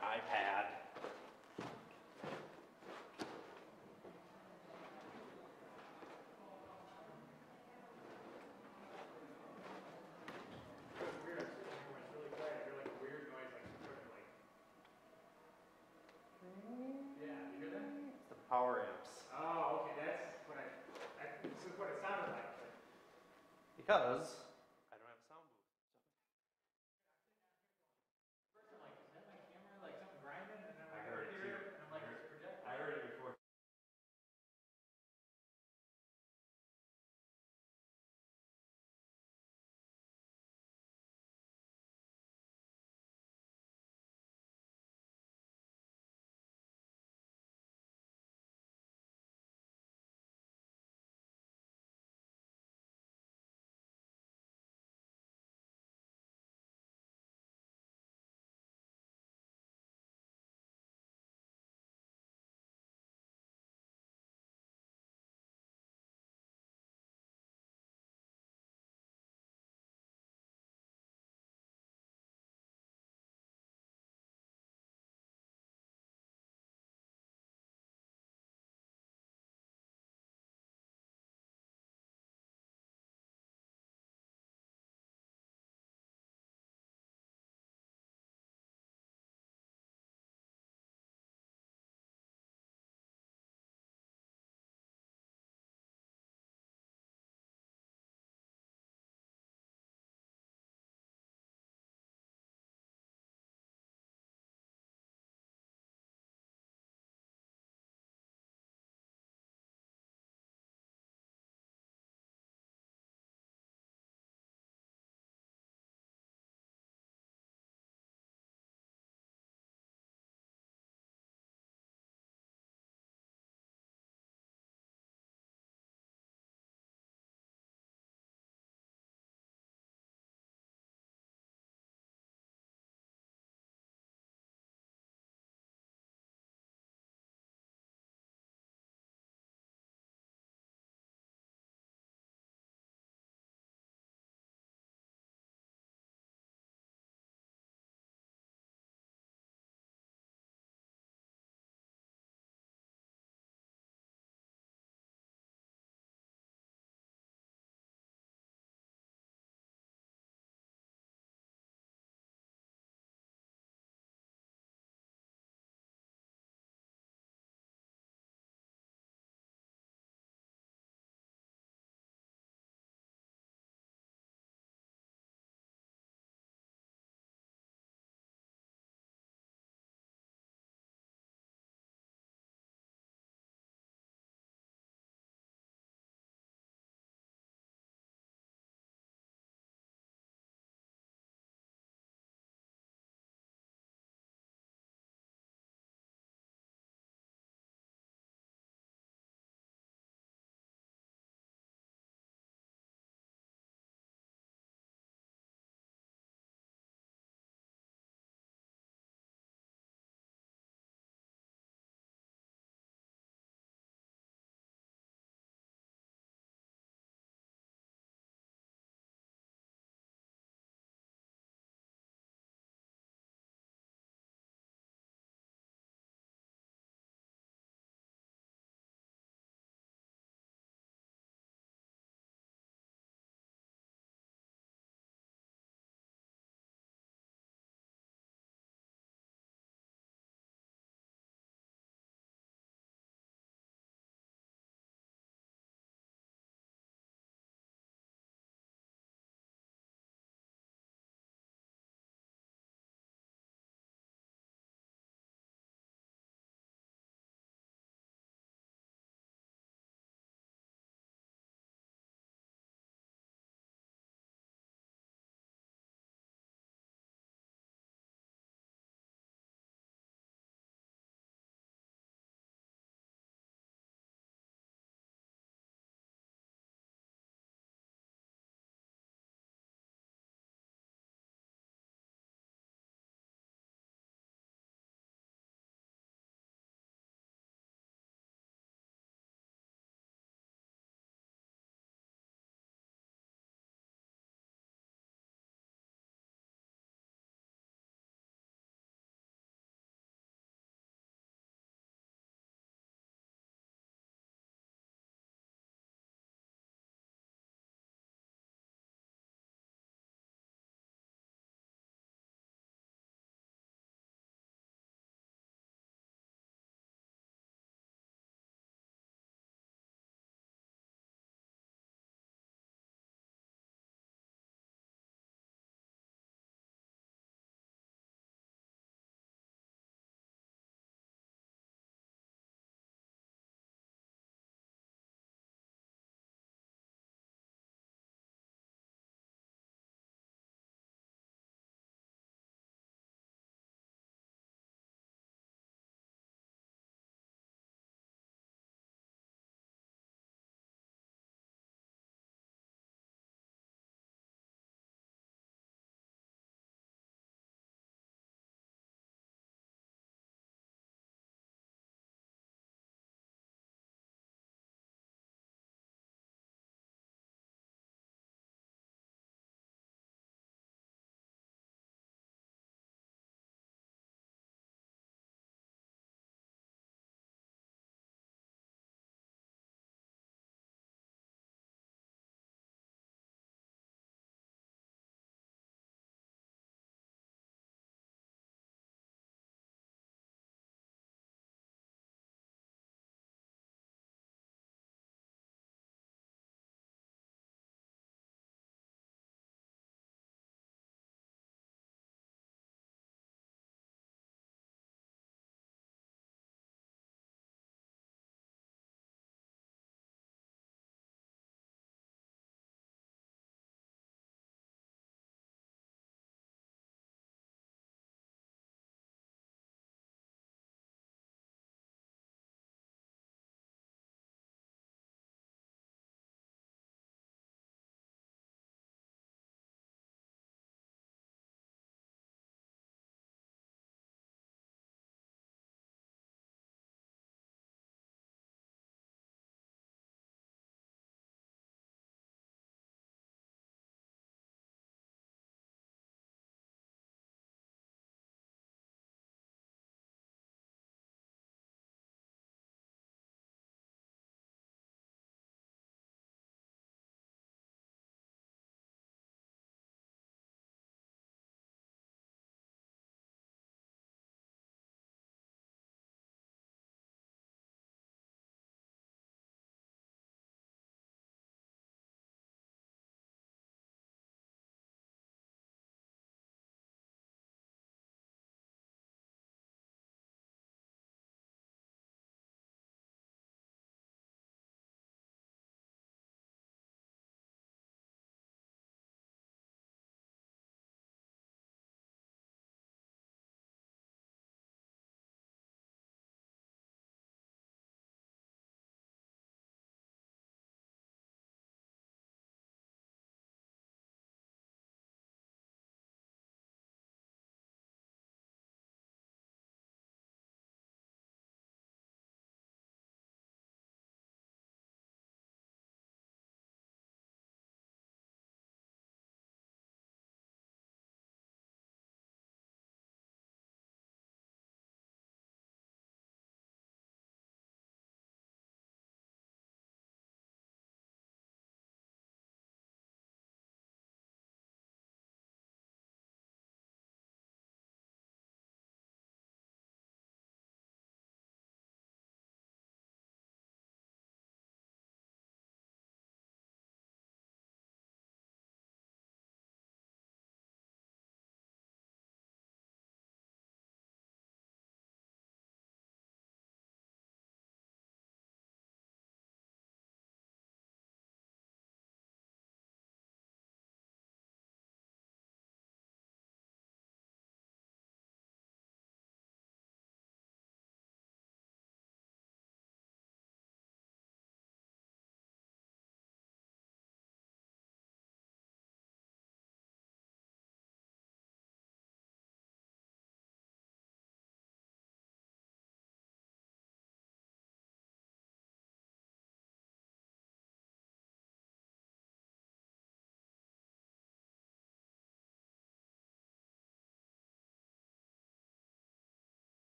my iPad. It was weird. I was sitting here when it's really quiet. I hear like a weird noise, like sort of like. Yeah, you hear that? It's the power amps. Oh, okay. That's what this is what it sounded like. Because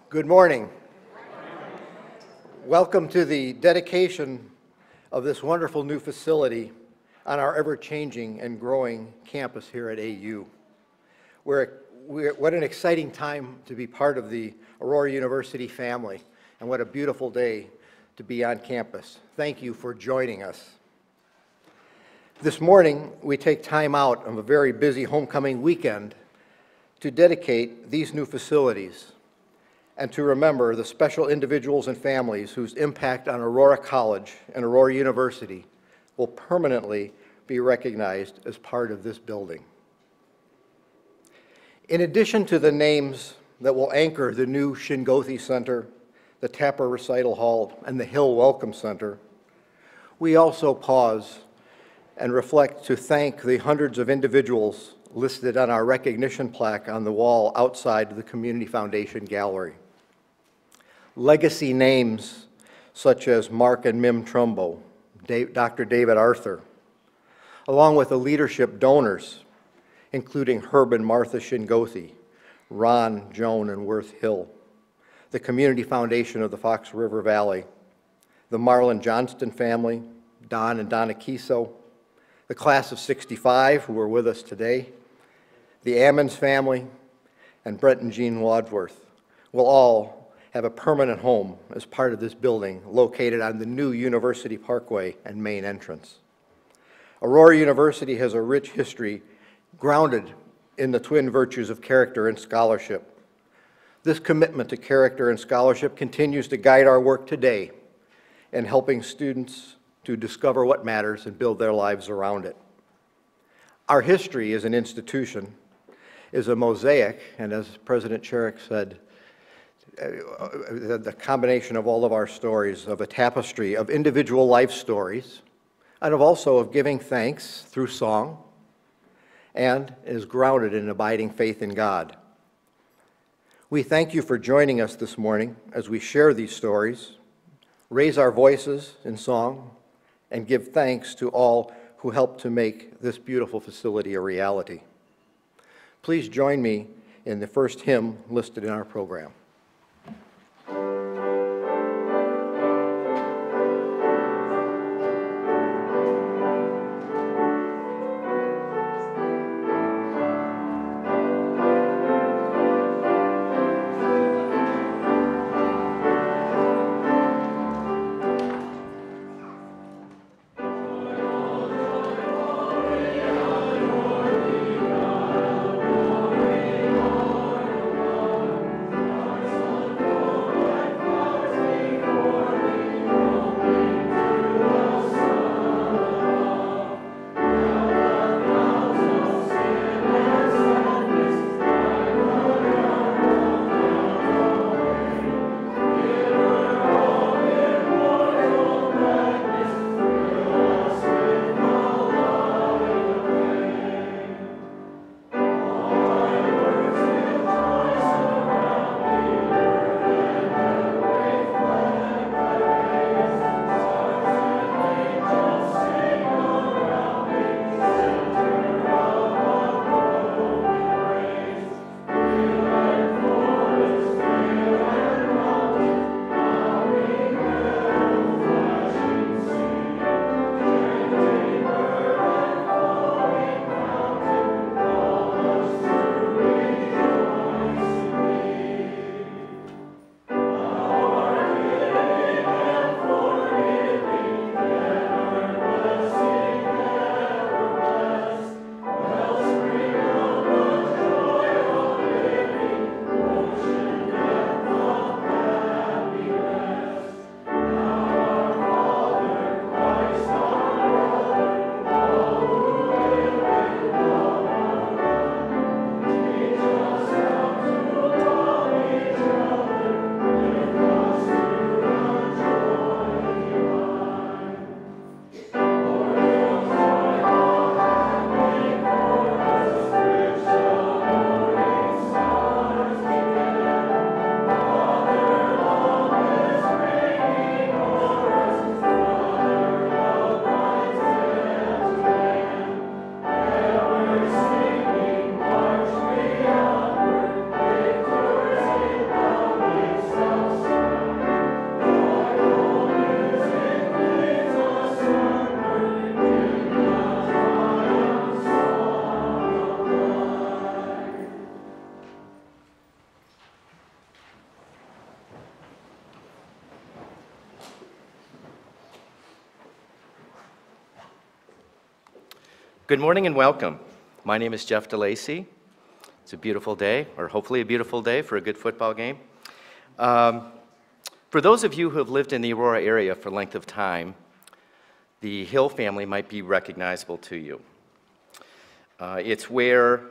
Good morning. Welcome to the dedication of this wonderful new facility on our ever-changing and growing campus here at AU. What an exciting time to be part of the Aurora University family, and what a beautiful day to be on campus. Thank you for joining us. This morning, we take time out of a very busy homecoming weekend to dedicate these new facilities and to remember the special individuals and families whose impact on Aurora College and Aurora University will permanently be recognized as part of this building. In addition to the names that will anchor the new Shingothi Center, the Tapper Recital Hall, and the Hill Welcome Center, we also pause and reflect to thank the hundreds of individuals listed on our recognition plaque on the wall outside the Community Foundation Gallery. Legacy names such as Mark and Mim Trumbo, Dr. David Arthur, along with the leadership donors, including Herb and Martha Shingothi, Ron, Joan, and Worth Hill, the Community Foundation of the Fox River Valley, the Marlon Johnston family, Don and Donna Kiso, the class of '65 who are with us today, the Ammons family, and Brent and Jean Wadsworth will all have a permanent home as part of this building located on the new University Parkway and main entrance. Aurora University has a rich history grounded in the twin virtues of character and scholarship. This commitment to character and scholarship continues to guide our work today in helping students to discover what matters and build their lives around it. Our history as an institution is a mosaic, and as President Sherrick said, the combination of all of our stories, of a tapestry of individual life stories, and also of giving thanks through song, and is grounded in abiding faith in God. We thank you for joining us this morning as we share these stories, raise our voices in song, and give thanks to all who helped to make this beautiful facility a reality. Please join me in the first hymn listed in our program. Good morning and welcome. My name is Jeff DeLacy. It's a beautiful day, or hopefully a beautiful day for a good football game. For those of you who have lived in the Aurora area for a length of time, the Hill family might be recognizable to you. It's where,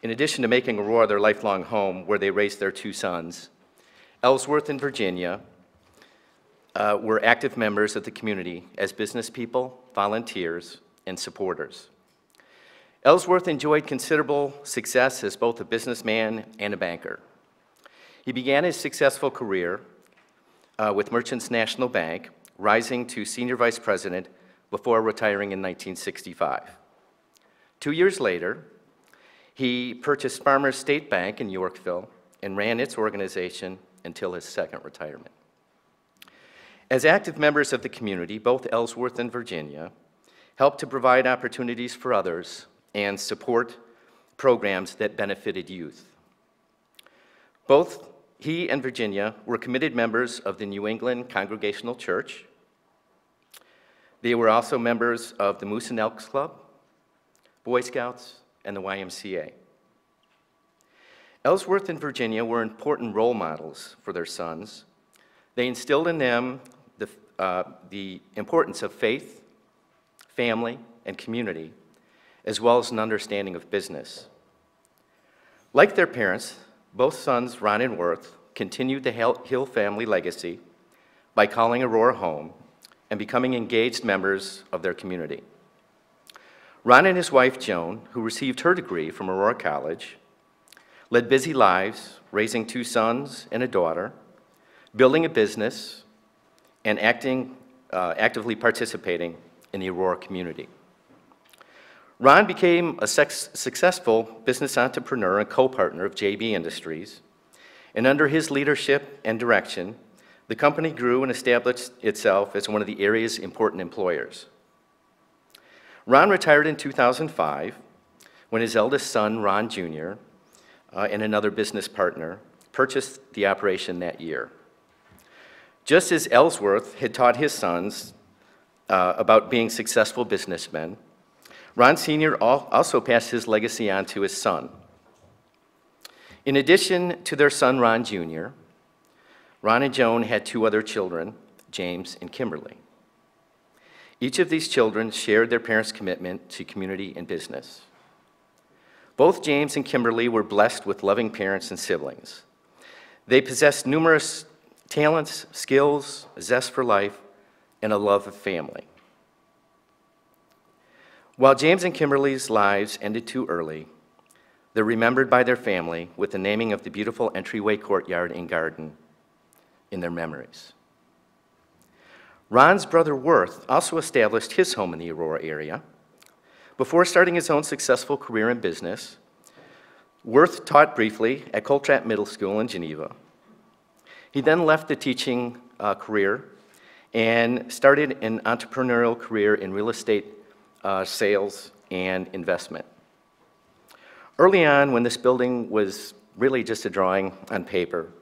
in addition to making Aurora their lifelong home, where they raised their two sons, Ellsworth and Virginia were active members of the community as business people, volunteers, and supporters. Ellsworth enjoyed considerable success as both a businessman and a banker. He began his successful career with Merchants National Bank, rising to senior vice president before retiring in 1965. 2 years later, he purchased Farmers State Bank in Yorkville and ran its organization until his second retirement. As active members of the community, both Ellsworth and Virginia helped to provide opportunities for others and support programs that benefited youth. Both he and Virginia were committed members of the New England Congregational Church. They were also members of the Moose and Elks Club, Boy Scouts, and the YMCA. Ellsworth and Virginia were important role models for their sons. They instilled in them the importance of faith, family, and community, as well as an understanding of business. Like their parents, both sons, Ron and Worth, continued the Hill family legacy by calling Aurora home and becoming engaged members of their community. Ron and his wife, Joan, who received her degree from Aurora College, led busy lives, raising two sons and a daughter, building a business, and actively participating in the Aurora community. Ron became a successful business entrepreneur and co-partner of JB Industries, and under his leadership and direction, the company grew and established itself as one of the area's important employers. Ron retired in 2005 when his eldest son, Ron Jr., and another business partner purchased the operation that year. Just as Ellsworth had taught his sons about being successful businessmen, Ron Sr. also passed his legacy on to his son. In addition to their son, Ron Jr., Ron and Joan had two other children, James and Kimberly. Each of these children shared their parents' commitment to community and business. Both James and Kimberly were blessed with loving parents and siblings. They possessed numerous talents, skills, a zest for life, and a love of family. While James and Kimberly's lives ended too early, they're remembered by their family with the naming of the beautiful entryway courtyard and garden in their memories. Ron's brother Worth also established his home in the Aurora area. Before starting his own successful career in business, Worth taught briefly at Coltrap Middle School in Geneva. He then left the teaching career and started an entrepreneurial career in real estate sales and investment. Early on, when this building was really just a drawing on paper,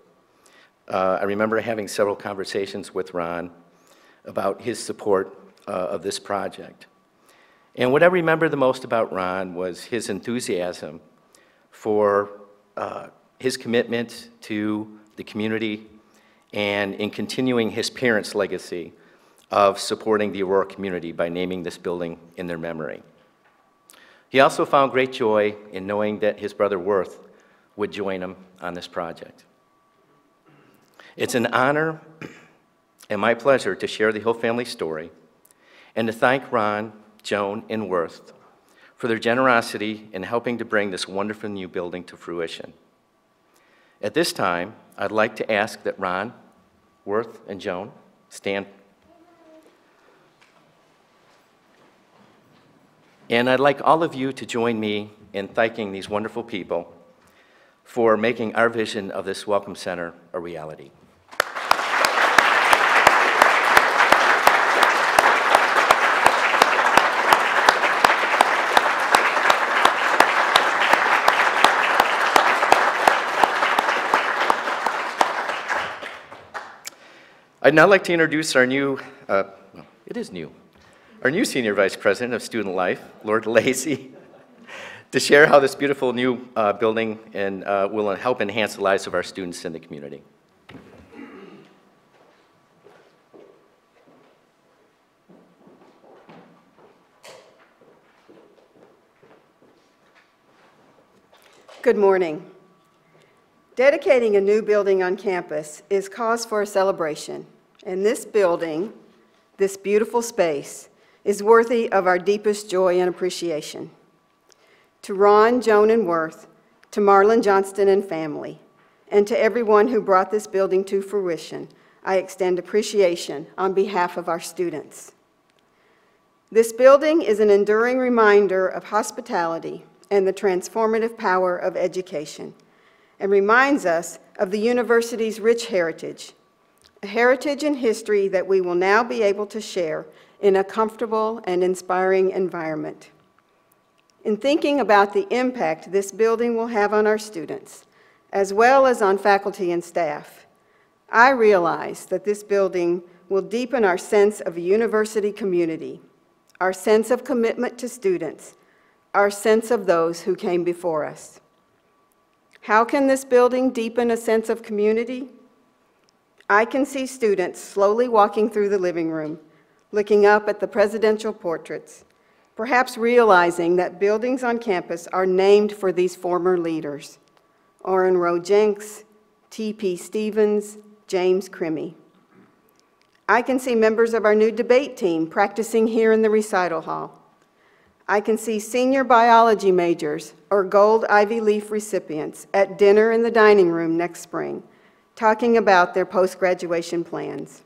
I remember having several conversations with Ron about his support of this project. And what I remember the most about Ron was his enthusiasm for his commitment to the community and in continuing his parents' legacy of supporting the Aurora community by naming this building in their memory. He also found great joy in knowing that his brother Worth would join him on this project. It's an honor and my pleasure to share the Hill family story and to thank Ron, Joan, and Worth for their generosity in helping to bring this wonderful new building to fruition. At this time, I'd like to ask that Ron, Worth, and Joan stand. And I'd like all of you to join me in thanking these wonderful people for making our vision of this Welcome Center a reality. I'd now like to introduce our new, it is new, our new Senior Vice President of Student Life, Lord Lacey, to share how this beautiful new building will help enhance the lives of our students in the community. Good morning. Dedicating a new building on campus is cause for a celebration, and this building, this beautiful space, is worthy of our deepest joy and appreciation. To Ron, Joan, and Worth, to Marlon Johnston and family, and to everyone who brought this building to fruition, I extend appreciation on behalf of our students. This building is an enduring reminder of hospitality and the transformative power of education, and reminds us of the university's rich heritage, a heritage and history that we will now be able to share in a comfortable and inspiring environment. In thinking about the impact this building will have on our students, as well as on faculty and staff, I realize that this building will deepen our sense of a university community, our sense of commitment to students, our sense of those who came before us. How can this building deepen a sense of community? I can see students slowly walking through the living room, looking up at the presidential portraits, perhaps realizing that buildings on campus are named for these former leaders: Orrin Rowe Jenks, T.P. Stevens, James Crimmy. I can see members of our new debate team practicing here in the recital hall. I can see senior biology majors or Gold Ivy Leaf recipients at dinner in the dining room next spring, talking about their post-graduation plans.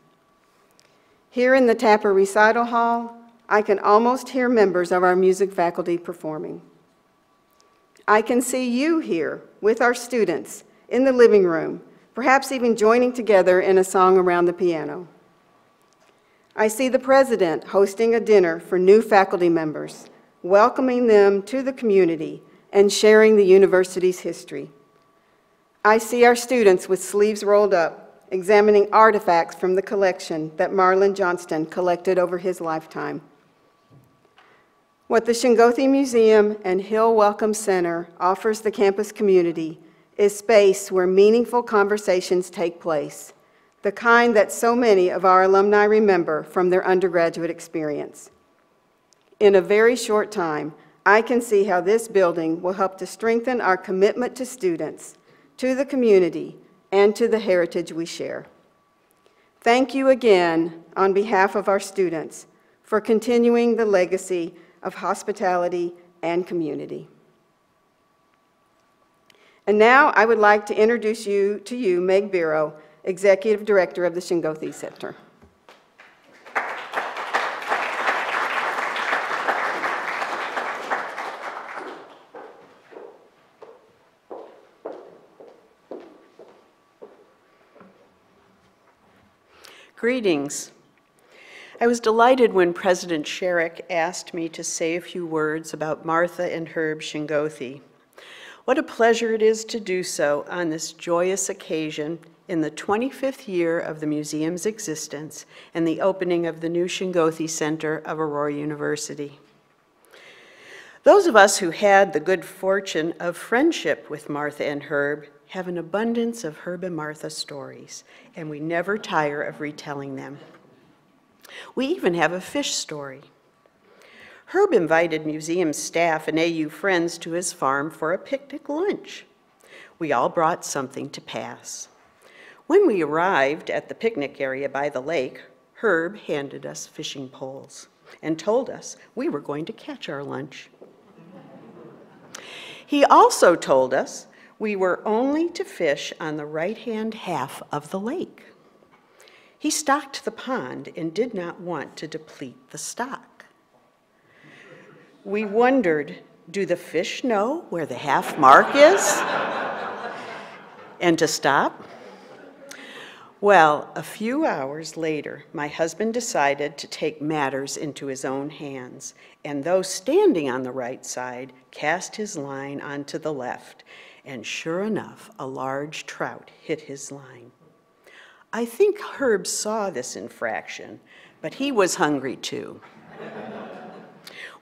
Here in the Tapper Recital Hall, I can almost hear members of our music faculty performing. I can see you here with our students in the living room, perhaps even joining together in a song around the piano. I see the president hosting a dinner for new faculty members, welcoming them to the community and sharing the university's history. I see our students with sleeves rolled up, examining artifacts from the collection that Marlon Johnston collected over his lifetime. What the Shingothi Museum and Hill Welcome Center offers the campus community is space where meaningful conversations take place, the kind that so many of our alumni remember from their undergraduate experience. In a very short time, I can see how this building will help to strengthen our commitment to students, to the community, and to the heritage we share. Thank you again on behalf of our students for continuing the legacy of hospitality and community. And now I would like to introduce to you Meg Biro, Executive Director of the Shingothi Center. Greetings. I was delighted when President Sherrick asked me to say a few words about Martha and Herb Shingothi. What a pleasure it is to do so on this joyous occasion in the 25th year of the museum's existence and the opening of the new Shingothi Center of Aurora University. Those of us who had the good fortune of friendship with Martha and Herb have an abundance of Herb and Martha stories, and we never tire of retelling them. We even have a fish story. Herb invited museum staff and AU friends to his farm for a picnic lunch. We all brought something to pass. When we arrived at the picnic area by the lake, Herb handed us fishing poles and told us we were going to catch our lunch. He also told us we were only to fish on the right-hand half of the lake. He stocked the pond and did not want to deplete the stock. We wondered, do the fish know where the half mark is? And to stop? Well, a few hours later, my husband decided to take matters into his own hands, and though standing on the right side, cast his line onto the left, and sure enough, a large trout hit his line. I think Herb saw this infraction, but he was hungry too.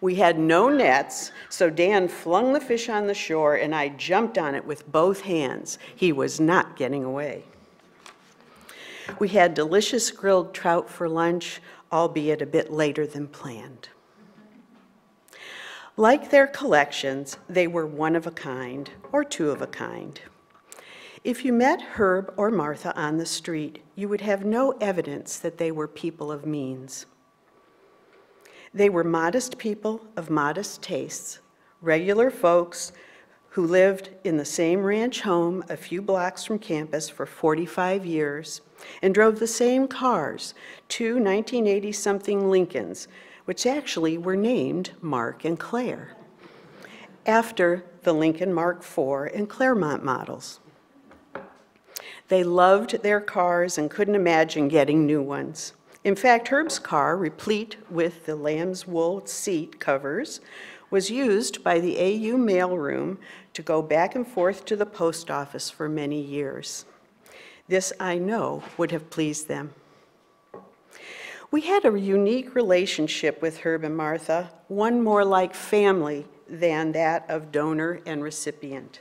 We had no nets, so Dan flung the fish on the shore and I jumped on it with both hands. He was not getting away. We had delicious grilled trout for lunch, albeit a bit later than planned. Like their collections, they were one of a kind, or two of a kind. If you met Herb or Martha on the street, you would have no evidence that they were people of means. They were modest people of modest tastes, regular folks who lived in the same ranch home a few blocks from campus for 45 years and drove the same cars, two 1980-something Lincolns, which actually were named Mark and Claire, after the Lincoln Mark IV and Claremont models. They loved their cars and couldn't imagine getting new ones. In fact, Herb's car, replete with the lamb's wool seat covers, was used by the AU mailroom to go back and forth to the post office for many years. This, I know, would have pleased them. We had a unique relationship with Herb and Martha, one more like family than that of donor and recipient.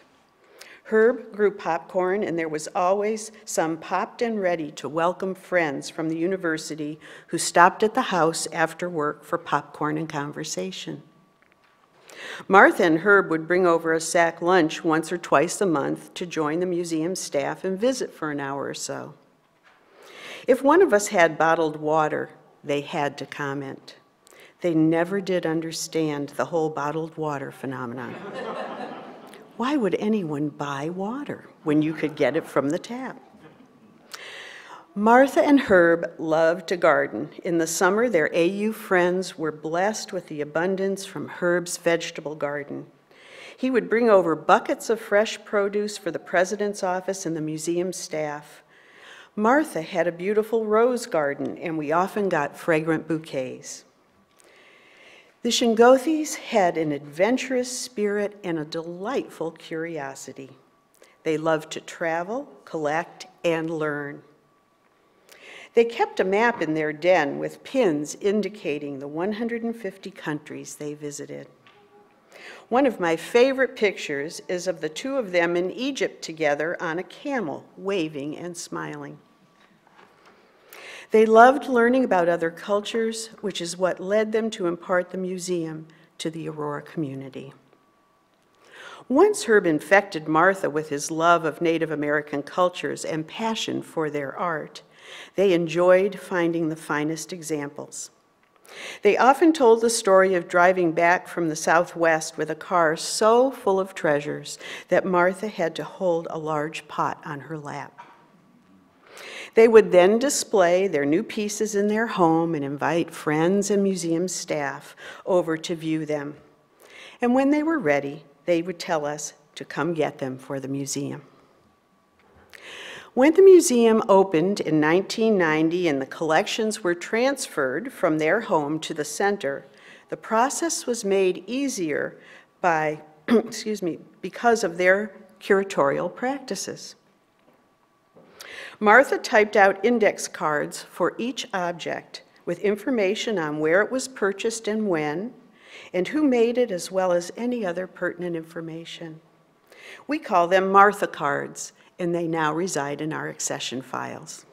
Herb grew popcorn, and there was always some popped and ready to welcome friends from the university who stopped at the house after work for popcorn and conversation. Martha and Herb would bring over a sack lunch once or twice a month to join the museum staff and visit for an hour or so. If one of us had bottled water, they had to comment. They never did understand the whole bottled water phenomenon. Why would anyone buy water when you could get it from the tap? Martha and Herb loved to garden. In the summer, their AU friends were blessed with the abundance from Herb's vegetable garden. He would bring over buckets of fresh produce for the president's office and the museum staff. Martha had a beautiful rose garden, and we often got fragrant bouquets. The Shingothis had an adventurous spirit and a delightful curiosity. They loved to travel, collect, and learn. They kept a map in their den with pins indicating the 150 countries they visited. One of my favorite pictures is of the two of them in Egypt together on a camel, waving and smiling. They loved learning about other cultures, which is what led them to impart the museum to the Aurora community. Once Herb infected Martha with his love of Native American cultures and passion for their art, they enjoyed finding the finest examples. They often told the story of driving back from the Southwest with a car so full of treasures that Martha had to hold a large pot on her lap. They would then display their new pieces in their home and invite friends and museum staff over to view them. And when they were ready, they would tell us to come get them for the museum. When the museum opened in 1990 and the collections were transferred from their home to the center, the process was made easier by, because of their curatorial practices. Martha typed out index cards for each object with information on where it was purchased and when, and who made it, as well as any other pertinent information. We call them Martha cards, and they now reside in our accession files.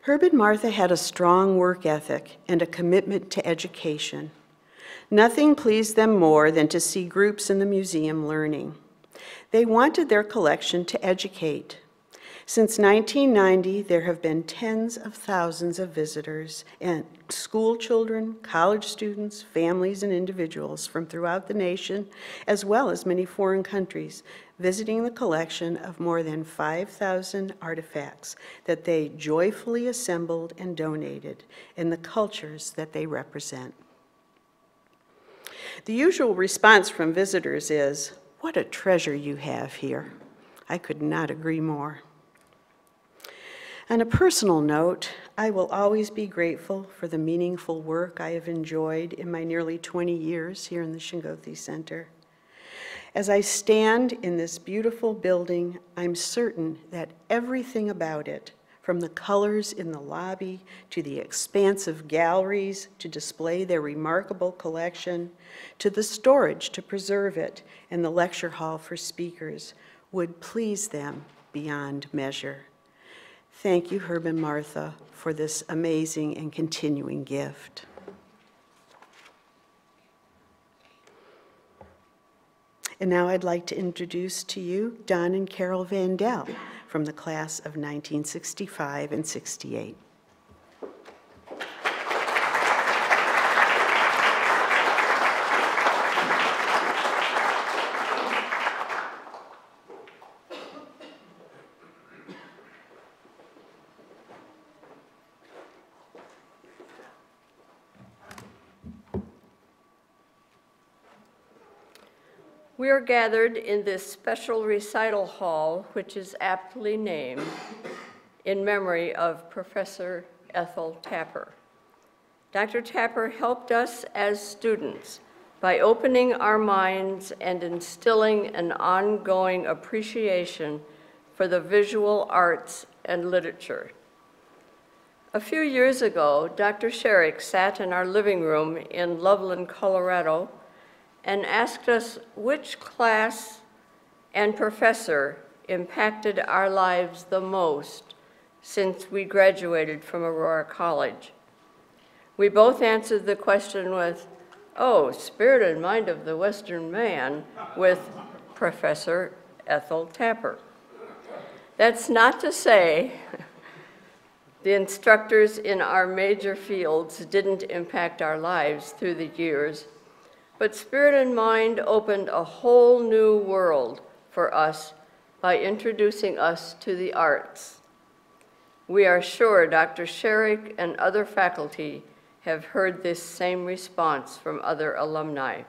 Herb and Martha had a strong work ethic and a commitment to education. Nothing pleased them more than to see groups in the museum learning. They wanted their collection to educate. Since 1990, there have been tens of thousands of visitors and school children, college students, families, and individuals from throughout the nation, as well as many foreign countries, visiting the collection of more than 5,000 artifacts that they joyfully assembled and donated in the cultures that they represent. The usual response from visitors is, "What a treasure you have here." I could not agree more. On a personal note, I will always be grateful for the meaningful work I have enjoyed in my nearly 20 years here in the Shingothi Center. As I stand in this beautiful building, I'm certain that everything about it, from the colors in the lobby to the expansive galleries to display their remarkable collection, to the storage to preserve it, and the lecture hall for speakers, would please them beyond measure. Thank you, Herb and Martha, for this amazing and continuing gift. And now I'd like to introduce to you Don and Carol Vandell from the class of 1965 and 68. We are gathered in this special recital hall, which is aptly named in memory of Professor Ethel Tapper. Dr. Tapper helped us as students by opening our minds and instilling an ongoing appreciation for the visual arts and literature. A few years ago, Dr. Sherrick sat in our living room in Loveland, Colorado, and asked us which class and professor impacted our lives the most since we graduated from Aurora College. We both answered the question with, "Oh, Spirit and Mind of the Western Man," with Professor Ethel Tapper. That's not to say the instructors in our major fields didn't impact our lives through the years, but Spirit and Mind opened a whole new world for us by introducing us to the arts. We are sure Dr. Sherrick and other faculty have heard this same response from other alumni.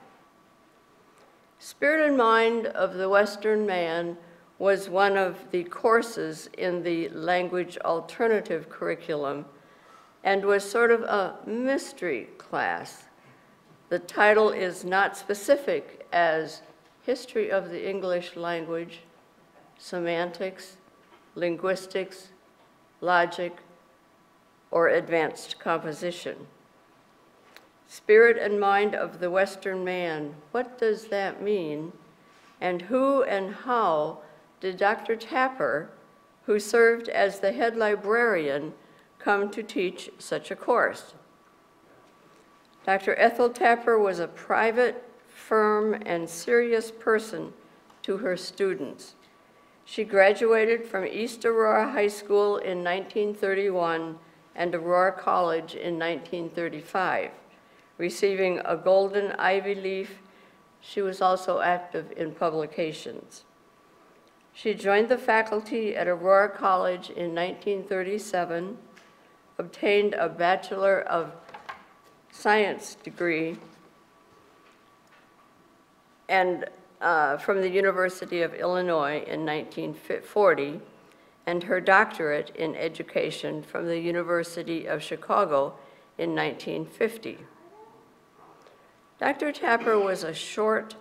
Spirit and Mind of the Western Man was one of the courses in the language alternative curriculum and was sort of a mystery class. The title is not specific as History of the English Language, Semantics, Linguistics, Logic, or Advanced Composition. Spirit and Mind of the Western Man, what does that mean? And who and how did Dr. Tapper, who served as the head librarian, come to teach such a course? Dr. Ethel Tapper was a private, firm, and serious person to her students. She graduated from East Aurora High School in 1931 and Aurora College in 1935, receiving a Golden Ivy Leaf. She was also active in publications. She joined the faculty at Aurora College in 1937, obtained a Bachelor of Science degree and from the University of Illinois in 1940, and her doctorate in education from the University of Chicago in 1950. Dr. Tapper was a short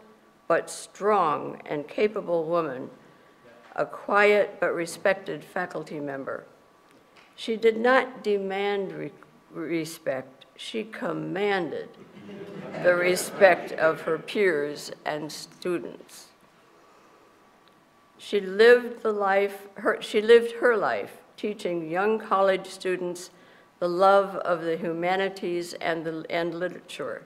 but strong and capable woman, a quiet but respected faculty member. She did not demand respect. She commanded the respect of her peers and students. She lived her life teaching young college students the love of the humanities and literature.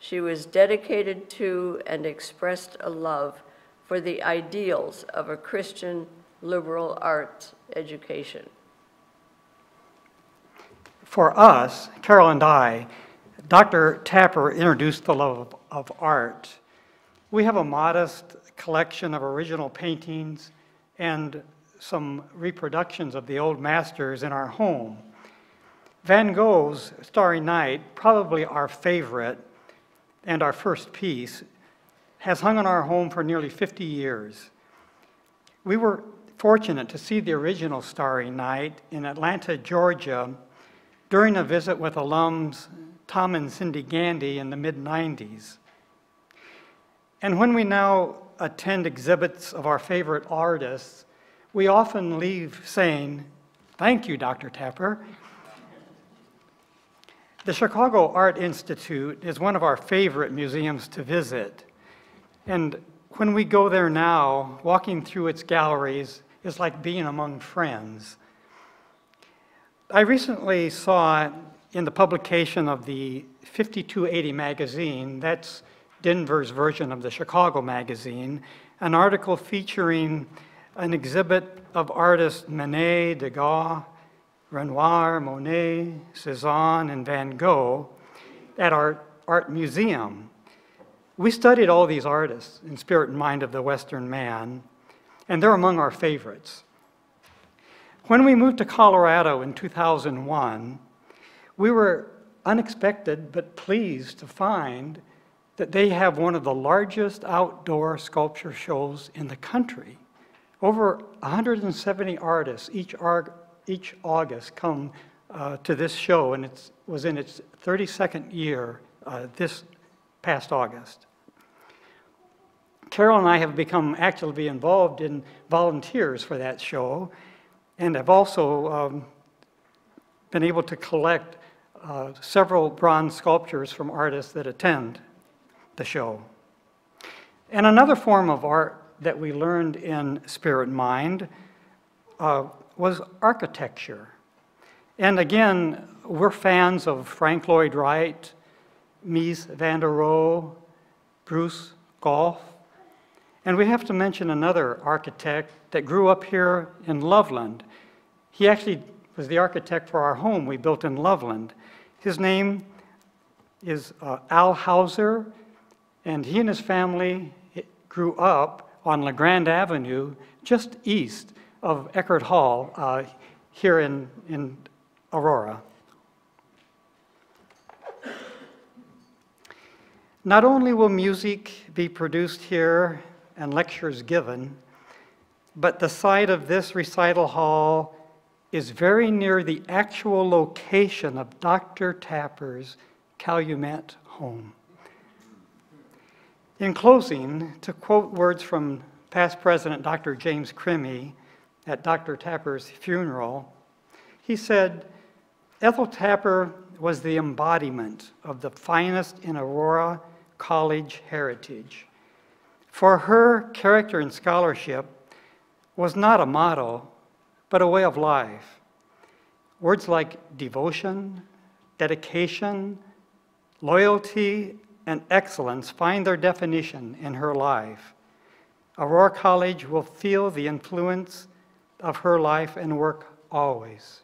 She was dedicated to and expressed a love for the ideals of a Christian liberal arts education. For us, Carol and I, Dr. Tapper introduced the love of art. We have a modest collection of original paintings and some reproductions of the old masters in our home. Van Gogh's Starry Night, probably our favorite and our first piece, has hung in our home for nearly 50 years. We were fortunate to see the original Starry Night in Atlanta, Georgia, during a visit with alums Tom and Cindy Gandy in the mid-90s. And when we now attend exhibits of our favorite artists, we often leave saying, Thank you, Dr. Tapper. The Chicago Art Institute is one of our favorite museums to visit. And when we go there now, walking through its galleries is like being among friends. I recently saw in the publication of the 5280 magazine, that's Denver's version of the Chicago magazine, an article featuring an exhibit of artists Manet, Degas, Renoir, Monet, Cezanne, and Van Gogh at our art museum. We studied all these artists in Spirit and Mind of the Western Man, and they're among our favorites. When we moved to Colorado in 2001, we were unexpected but pleased to find that they have one of the largest outdoor sculpture shows in the country. Over 170 artists each August come to this show, and it was in its 32nd year this past August. Carol and I have become actively involved in volunteers for that show, and have also been able to collect several bronze sculptures from artists that attend the show. And another form of art that we learned in Spirit and Mind was architecture. And again, we're fans of Frank Lloyd Wright, Mies van der Rohe, Bruce Goff, and we have to mention another architect that grew up here in Loveland. He actually was the architect for our home we built in Loveland. His name is Al Hauser, and he and his family grew up on La Grande Avenue, just east of Eckerd Hall, here in Aurora. Not only will music be produced here and lectures given, but the site of this recital hall is very near the actual location of Dr. Tapper's Calumet home. In closing, to quote words from past President Dr. James Crimmy at Dr. Tapper's funeral, he said, "Ethel Tapper was the embodiment of the finest in Aurora College heritage. For her, character and scholarship was not a motto, but a way of life. Words like devotion, dedication, loyalty, and excellence find their definition in her life. Aurora College will feel the influence of her life and work always."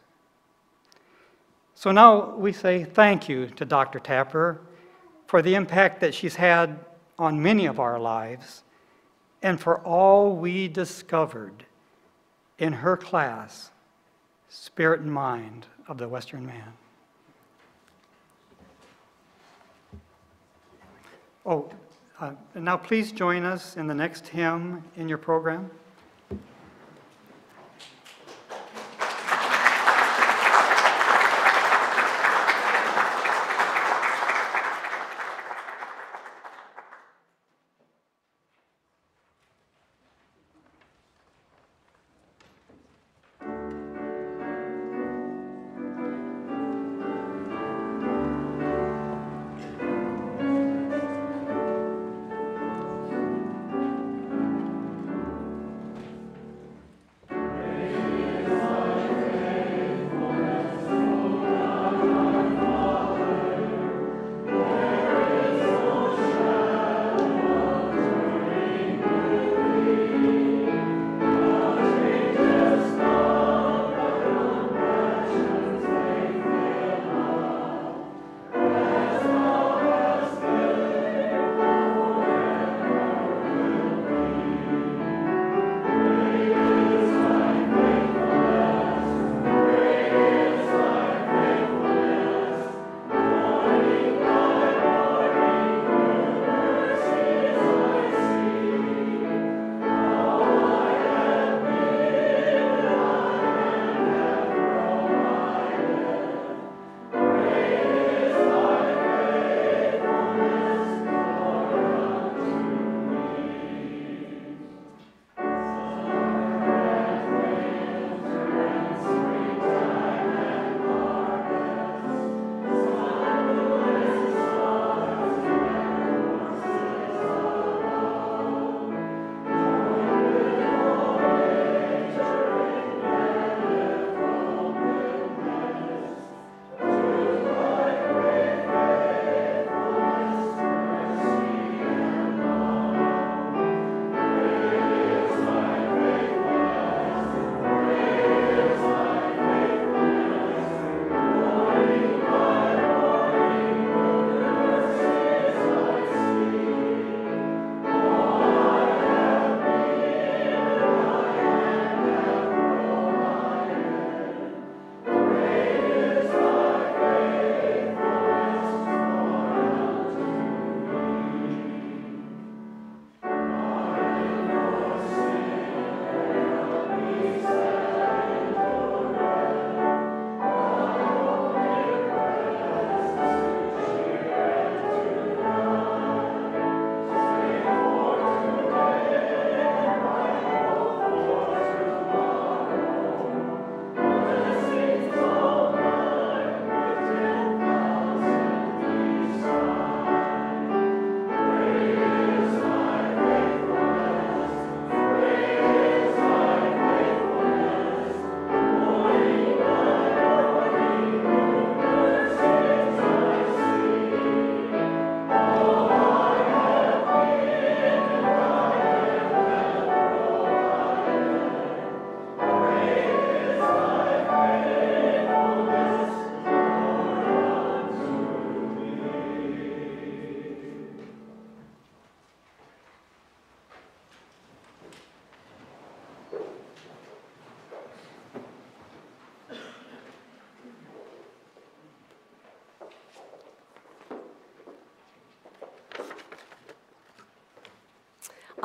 So now we say thank you to Dr. Tapper for the impact that she's had on many of our lives, and for all we discovered in her class, Spirit and Mind of the Western Man. And now please join us in the next hymn in your program.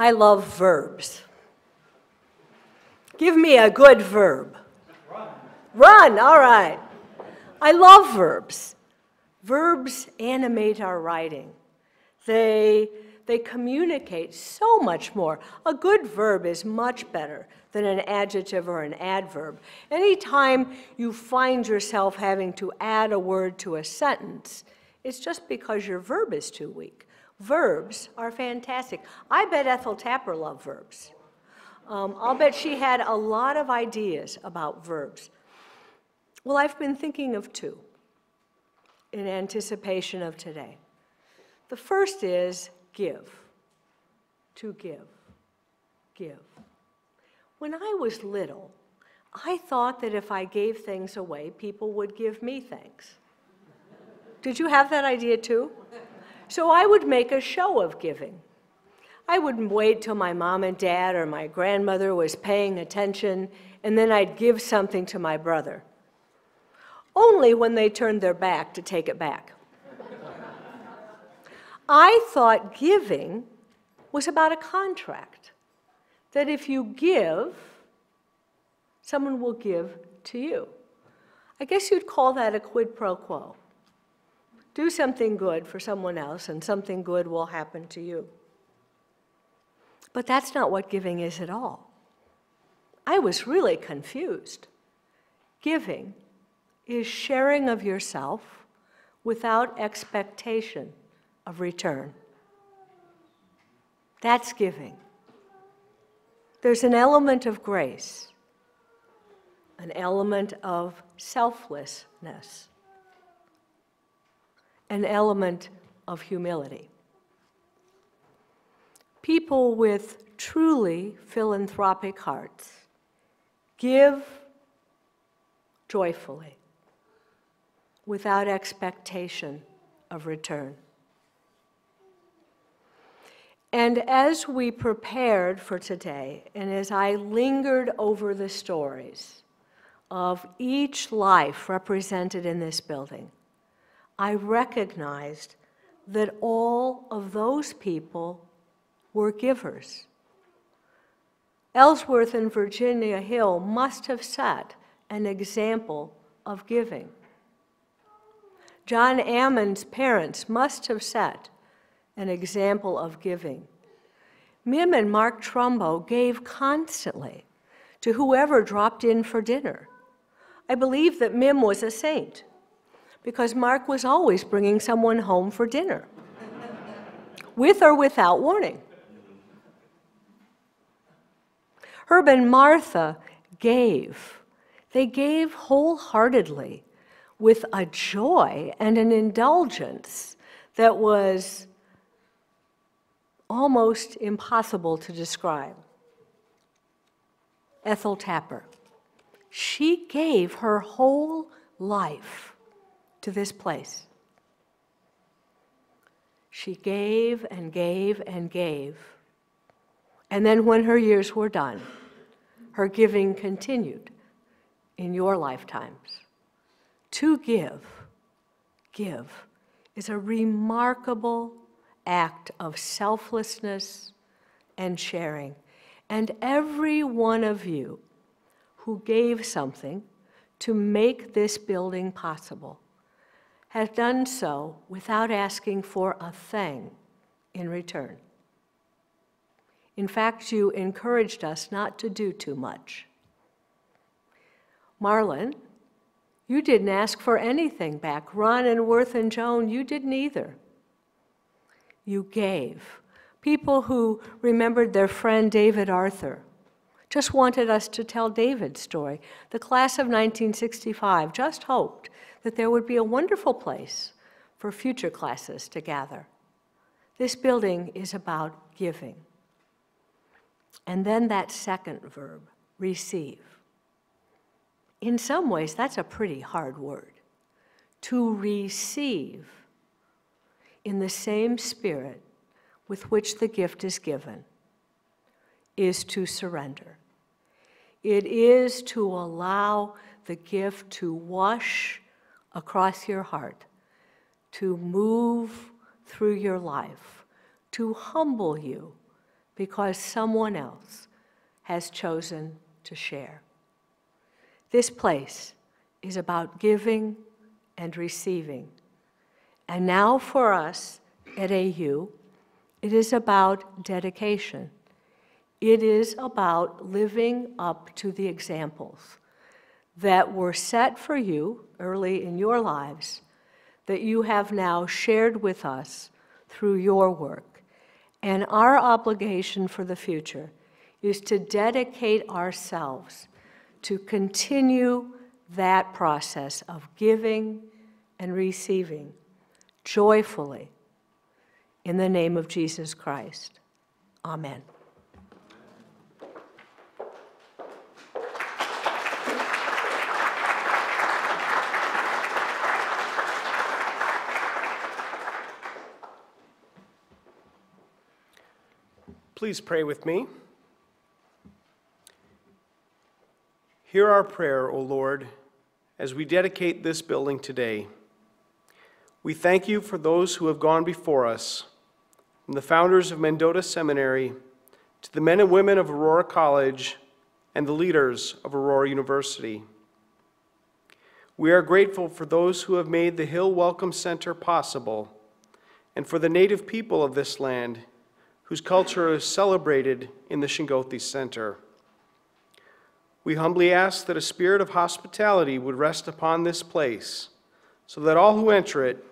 I love verbs. Give me a good verb. Run, all right. I love verbs. Verbs animate our writing. They communicate so much more. A good verb is much better than an adjective or an adverb. Anytime you find yourself having to add a word to a sentence, it's just because your verb is too weak. Verbs are fantastic. I bet Ethel Tapper loved verbs. I'll bet she had a lot of ideas about verbs. Well, I've been thinking of two in anticipation of today. The first is give, to give, give. When I was little, I thought that if I gave things away, people would give me things. Did you have that idea too? So I would make a show of giving. I wouldn't wait till my mom and dad or my grandmother was paying attention, and then I'd give something to my brother. Only when they turned their back to take it back. I thought giving was about a contract, that if you give, someone will give to you. I guess you'd call that a quid pro quo. Do something good for someone else, and something good will happen to you. But that's not what giving is at all. I was really confused. Giving is sharing of yourself without expectation of return. That's giving. There's an element of grace, an element of selflessness, an element of humility. People with truly philanthropic hearts give joyfully, without expectation of return. And as we prepared for today, and as I lingered over the stories of each life represented in this building, I recognized that all of those people were givers. Ellsworth and Virginia Hill must have set an example of giving. John Ammon's parents must have set an example of giving. Mim and Mark Trumbo gave constantly to whoever dropped in for dinner. I believe that Mim was a saint because Mark was always bringing someone home for dinner, with or without warning. Herb and Martha gave. They gave wholeheartedly with a joy and an indulgence that was almost impossible to describe. Ethel Tapper, she gave her whole life to this place. She gave and gave and gave. And then when her years were done, her giving continued in your lifetimes. To give is a remarkable act of selflessness and sharing. And every one of you who gave something to make this building possible has done so without asking for a thing in return. In fact, you encouraged us not to do too much. Marlon, you didn't ask for anything back. Ron and Worth and Joan, you didn't either. You gave. People who remembered their friend David Arthur just wanted us to tell David's story. The class of 1965 just hoped that there would be a wonderful place for future classes to gather. This building is about giving. And then that second verb, receive. In some ways, that's a pretty hard word. To receive in the same spirit with which the gift is given is to surrender. It is to allow the gift to wash across your heart, to move through your life, to humble you because someone else has chosen to share. This place is about giving and receiving. And now for us at AU, it is about dedication. It is about living up to the examples that were set for you early in your lives, that you have now shared with us through your work. And our obligation for the future is to dedicate ourselves to continue that process of giving and receiving joyfully in the name of Jesus Christ. Amen. Please pray with me. Hear our prayer, O Lord, as we dedicate this building today. We thank you for those who have gone before us, from the founders of Mendota Seminary to the men and women of Aurora College and the leaders of Aurora University. We are grateful for those who have made the Hill Welcome Center possible, and for the native people of this land whose culture is celebrated in the Shingothi Center. We humbly ask that a spirit of hospitality would rest upon this place, so that all who enter it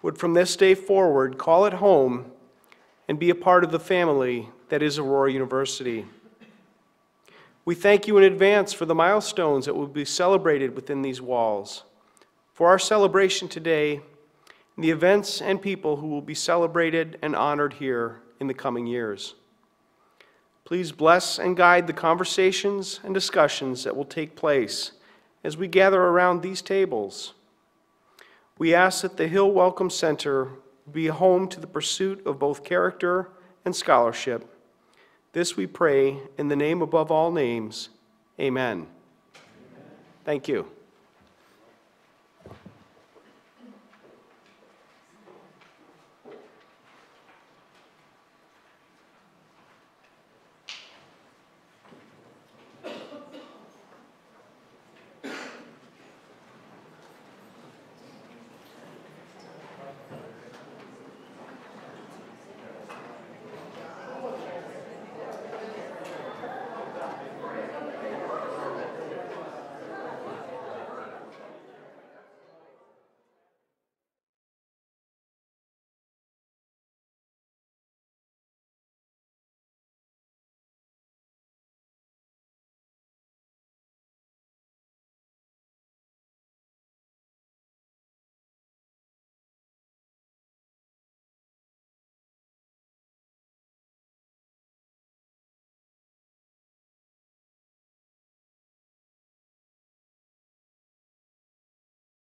would from this day forward call it home and be a part of the family that is Aurora University. We thank you in advance for the milestones that will be celebrated within these walls, for our celebration today, and the events and people who will be celebrated and honored here in the coming years. Please bless and guide the conversations and discussions that will take place as we gather around these tables. We ask that the Hill Welcome Center be home to the pursuit of both character and scholarship. This we pray in the name above all names. Amen. Thank you.